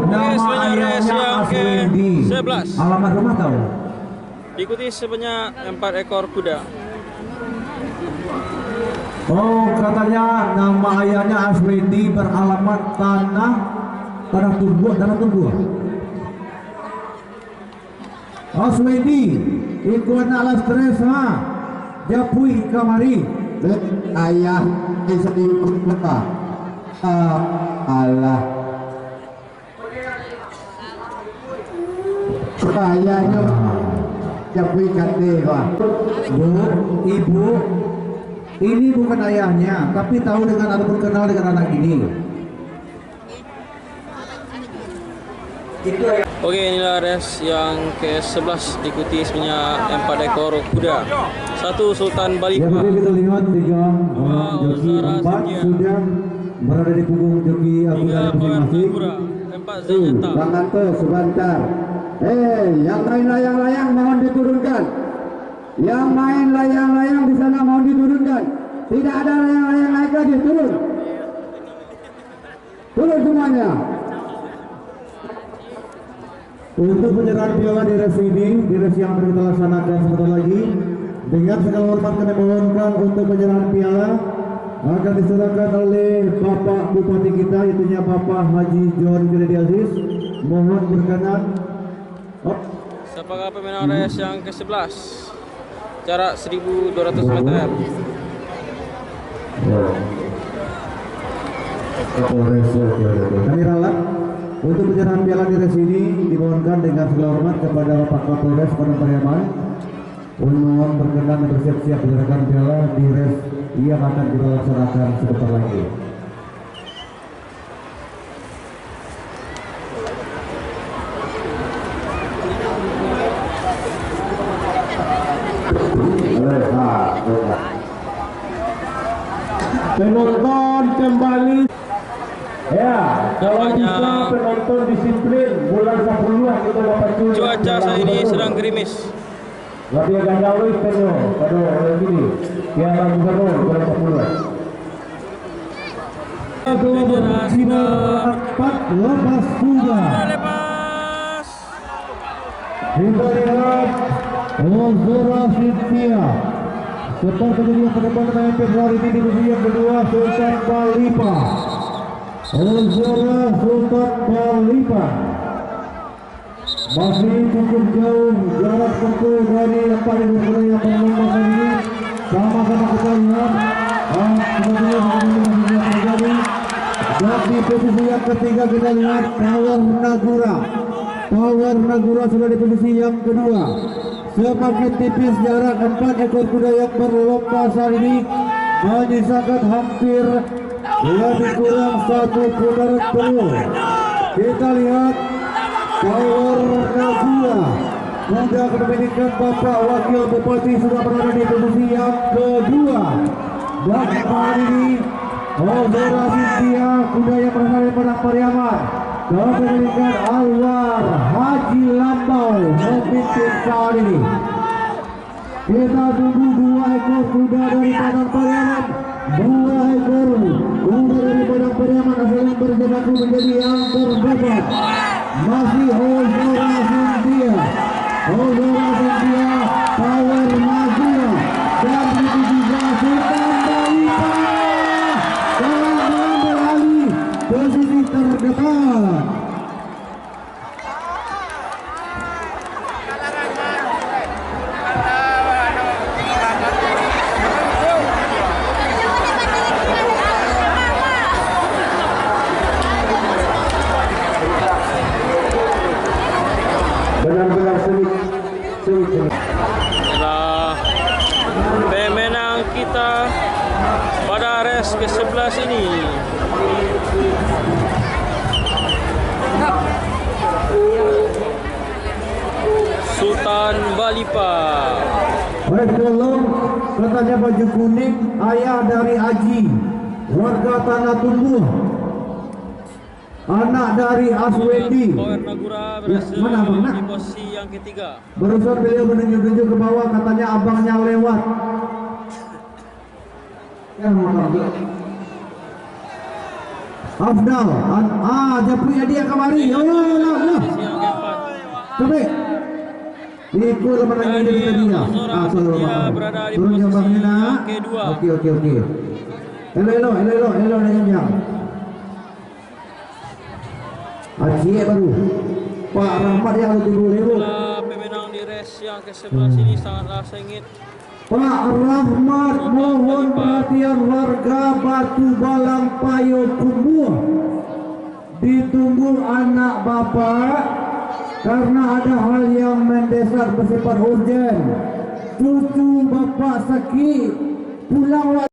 Nama ayahnya Aswendi. Alamat rumah tahu? Diikuti sebanyak 4 ekor kuda. Oh, katanya nama ayahnya Aswendi, beralamat tanah Tumbuh. Aswendi, ikut alas stres ha. Japui kamari. Ayah sedikit lupa. Allah. Kayaknya Japui kate Pak. Bu, ibu, ini bukan ayahnya, tapi tahu dengan ataupun kenal dengan anak ini. Oke, inilah res yang ke-11 diikuti sebanyak 4 ekor kuda. 1 Sultan Ya, Balipa. tapi kita lihat 3 joki, 4 sudah berada di punggung joki Abu 3 Dhabi Power masing-masing. Nagura. 4 Zanyata. Jangan tuh sebentar. Yang main layang-layang mohon diturunkan. Yang main layang-layang di sana mohon diturunkan. Tidak ada layang-layang naik lagi, turun. Turun semuanya. Untuk penyerahan piala di res ini, di res yang akan kita laksanakan sebentar lagi, dengan segala hormat kami mohonkan untuk penyerahan piala akan diserahkan oleh Bapak Bupati kita, itunya Bapak Haji John Junedi Aziz. Mohon berkenan. Siapakah pemenang res yang ke-11? Jarak 1.200 meter. Kami ralat untuk penyerahan piala di res ini dimohonkan dengan segala hormat kepada Bapak Kapolres Kota Pariaman. Mohon berkenan dan bersiap-siap penyerahan piala di res yang akan kita laksanakan sebentar lagi. Penonton kembali. Ya, kalau bisa penonton disiplin bulan 10 kita dapat Cuaca saat ini sedang gerimis. Latihan gandawis penuh, pada ini Piala Gubernur bulan 10. Lepas kuda. Lepas. Kita lihat Ozora Cynthia. Seperti kedua penerbangan Februari ini di divisi yang kedua Sultan Balipa. Ozora Sultan Balipa masih cukup jauh jarak tempuh dari yang paling berkuda yang berlomba kali ini. Sama-sama kita lihat kemudian terjadi. Dan di posisi yang ketiga kita lihat Power Nagura. Power Nagura sudah di posisi yang kedua. Semakin tipis jarak 4 ekor kuda yang berlomba saat ini, menyisakan hampir lebih kurang 1 putaran penuh. Kita lihat Power Nagura kuda kepemilikan Bapak Wakil Bupati sudah berada di posisi yang kedua. Dan kali ini Ozora Cynthia kuda yang berasal dari Padang Pariaman kepemilikan Alwar Haji Lambau memimpin saat ini. Kita tunggu 2 ekor kuda dari Padang Pariaman, 2 ekor kuda dari Padang Pariaman asal yang berjibaku menjadi yang terdepan. Masih Ozora Cynthia, Power Nagura, dan begitu juga Sultan Balipa telah beralih posisi terdepan. Benar-benar sulit. Adalah pemenang kita pada res ke-11 ini. Sultan Balipa. Baik, tolong katanya baju kuning ayah dari Aji, warga Tanah Tumbuh, anak dari Aswendi. Power Nagura berhasil Mana, Bang? di posisi yang ketiga. Barusan beliau menunjuk-nunjuk ke bawah, katanya abangnya lewat. Ya, Afdal. Japri dia kemari. Oh, lah. Yang keempat. Tapi ikut lepas lagi dari tadi ya. Berada di Turun posisi jambangnya nak. yang kedua. Okey. Hello dah jambang. Acik baru. Pak Rahmat yang tunggu dulu. Itulah pemenang di race yang ke-11 ini sangatlah sengit. Pak Rahmat mohon perhatian warga Batu Balang Payo Kumbuh. Ditunggu anak bapak karena ada hal yang mendesak bersifat urgen. Cucu bapak sakit pulang